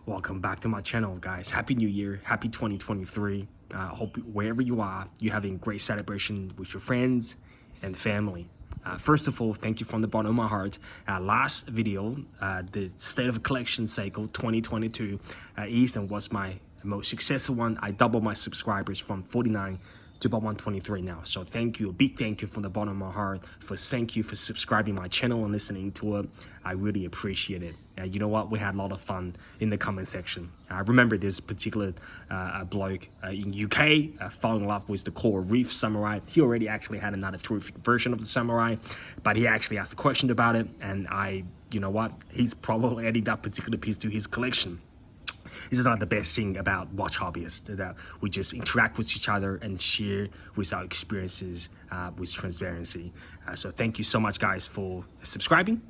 Welcome back to my channel, guys. Happy New Year, happy 2023. Hope wherever you are, you're having a great celebration with your friends and family. First of all, thank you from the bottom of my heart. Last video, the State of the Collection Seiko 2022 is and was my most successful one. I doubled my subscribers from 49 to about 123 now. So thank you, a big thank you from the bottom of my heart thank you for subscribing my channel and listening to it. I really appreciate it. You know what? We had a lot of fun in the comment section. I remember this particular bloke in UK fell in love with the Coral Reef Samurai. He already actually had another terrific version of the Samurai, but he actually asked a question about it, and you know what? He's probably added that particular piece to his collection. This is not the best thing about watch hobbyists, that we just interact with each other and share with our experiences with transparency. So thank you so much, guys, for subscribing.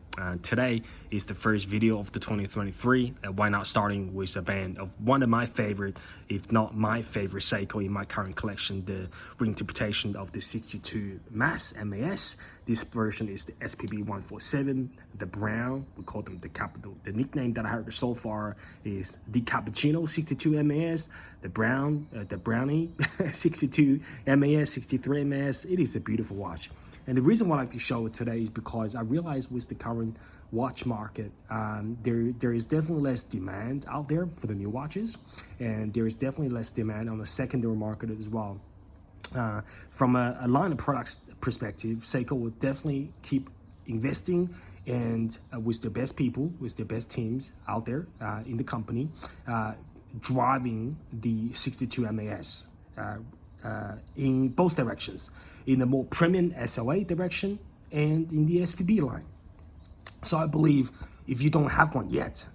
Today is the first video of the 2023. Why not starting with a band of one of my favorite, if not my favorite Seiko in my current collection, the reinterpretation of the 62 MAS. This version is the SPB147, the brown. We call them the capital. The nickname that I heard so far is the Cappuccino 62 MAS, the brown, the brownie 62 MAS, 63 MAS. It is a beautiful watch. And the reason why I like to show it today is because I realize with the current watch market, there is definitely less demand out there for the new watches, and there is definitely less demand on the secondary market as well. From a line of products perspective, Seiko will definitely keep investing and with their best people, with their best teams out there in the company, driving the 62 MAS in both directions, in the more premium SLA direction and in the SPB line. So I believe if you don't have one yet,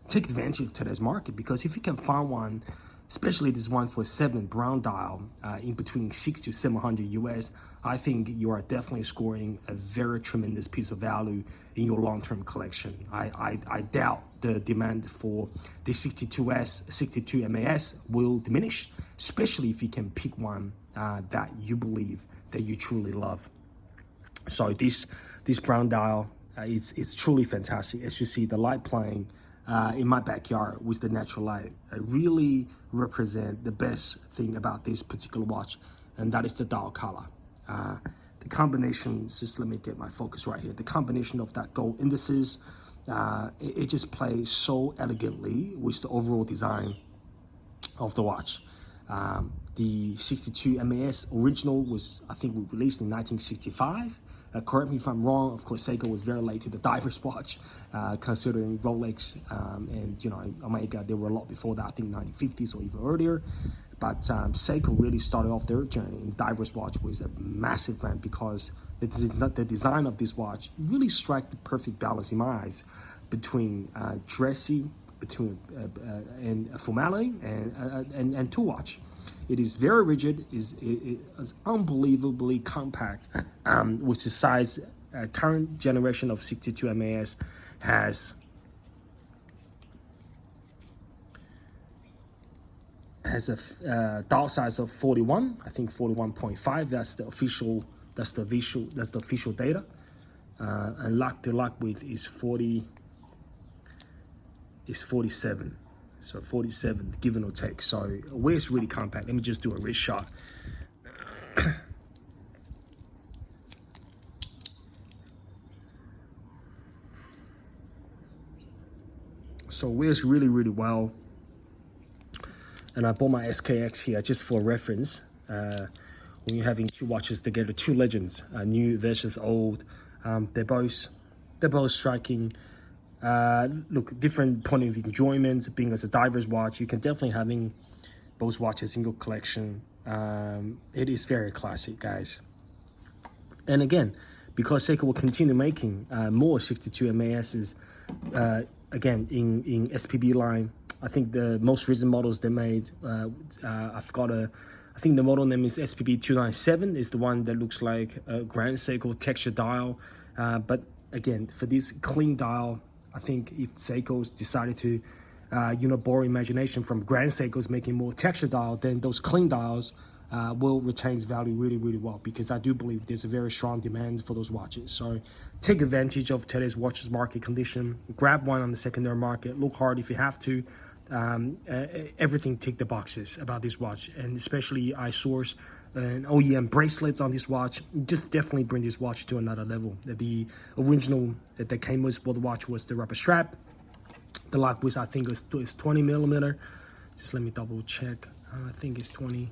take advantage of today's market, because if you can find one, especially this 147 brown dial in between 600 to 700 US, I think you are definitely scoring a very tremendous piece of value in your long-term collection. I doubt the demand for the 62 MAS will diminish, especially if you can pick one that you believe that you truly love. So this brown dial, it's truly fantastic. As you see, the light playing in my backyard with the natural light really represent the best thing about this particular watch, and that is the dial color. The combination, just let me get my focus right here. The combination of that gold indices, it just plays so elegantly with the overall design of the watch. The 62 MAS original was, I think, released in 1965. Correct me if I'm wrong. Of course, Seiko was very late to the diver's watch, considering Rolex and Omega. They were a lot before that. I think 1950s or even earlier. But Seiko really started off their journey in diver's watch with a massive brand, because the design of this watch really struck the perfect balance in my eyes between dressy, and formality and tool watch. It is very rigid, is unbelievably compact, with the size. Current generation of 62 MAS has a dial size of 41, I think 41.5. That's the official data. And the lock width is 47. So 47, give or take. So where it's really compact. Let me just do a wrist shot. So wears really, really well. And I bought my SKX here just for reference. When you're having two watches together, two legends, new versus old, they're both striking. Look, different point of enjoyment. Being as a diver's watch, you can definitely having both watches in your collection. It is very classic, guys. And again, because Seiko will continue making more 62 MASs, again in SPB line. I think the most recent models they made, I think the model name is SPB297, is the one that looks like a Grand Seiko texture dial. But again, for this clean dial, I think if Seiko's decided to, borrow imagination from Grand Seiko's making more texture dial, then those clean dials will retain its value really, really well, because I do believe there's a very strong demand for those watches. So take advantage of today's watches market condition, grab one on the secondary market, look hard if you have to. Everything tick the boxes about this watch, and especially I source and OEM bracelets on this watch. Just definitely bring this watch to another level. The original that came with for the watch was the rubber strap. The lock was, I think, is 20 millimeter. Just let me double check. I think it's 20.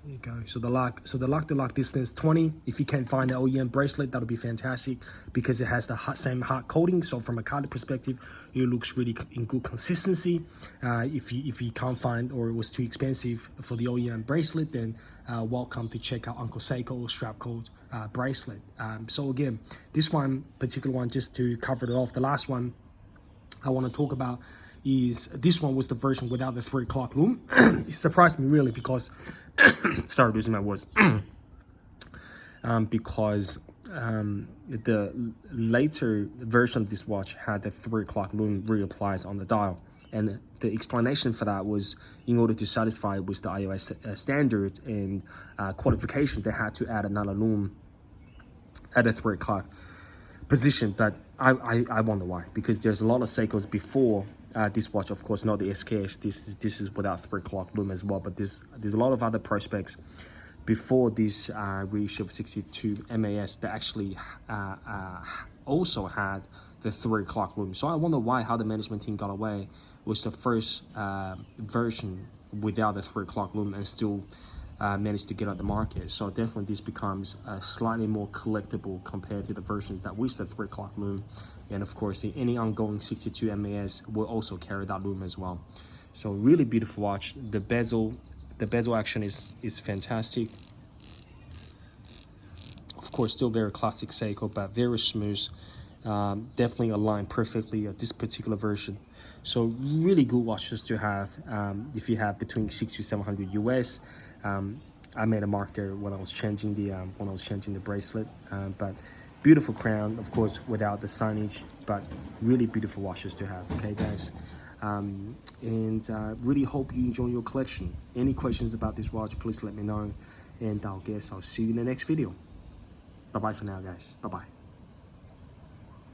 There you go. So the lock to lock distance 20. If you can find the OEM bracelet, that'll be fantastic, because it has the same hot coating. So from a color perspective, it looks really in good consistency. If you can't find, or it was too expensive for the OEM bracelet, then welcome to check out Uncle Seiko strap code bracelet. So again, this one particular one, just to cover it off, the last one I want to talk about is this one was the version without the 3 o'clock loom. It surprised me really, because sorry, losing my words. Because the later version of this watch had the 3 o'clock loom reapplies on the dial, and the explanation for that was in order to satisfy with the iOS standard and qualification, they had to add another loom at the 3 o'clock position. But I wonder why, because there's a lot of Seikos before this watch, of course, not the SKS. This is without 3 o'clock loom as well, but there's a lot of other prospects before this reissue of 62 MAS that actually also had the 3 o'clock loom. So I wonder how the management team got away with the first version without the 3 o'clock loom and still managed to get out the market. So definitely this becomes slightly more collectible compared to the versions that with the 3 o'clock loom. And of course, any ongoing 62 MAS will also carry that loom as well. So really beautiful watch. The bezel action is fantastic. Of course, still very classic Seiko, but very smooth. Definitely aligned perfectly at this particular version. So really good watches to have if you have between 600 to 700 US. I made a mark there when I was changing the bracelet, but beautiful crown, of course, without the signage, but really beautiful watches to have. Okay, guys, and really hope you enjoy your collection. Any questions about this watch, please let me know, and I'll see you in the next video. Bye bye for now, guys. Bye bye.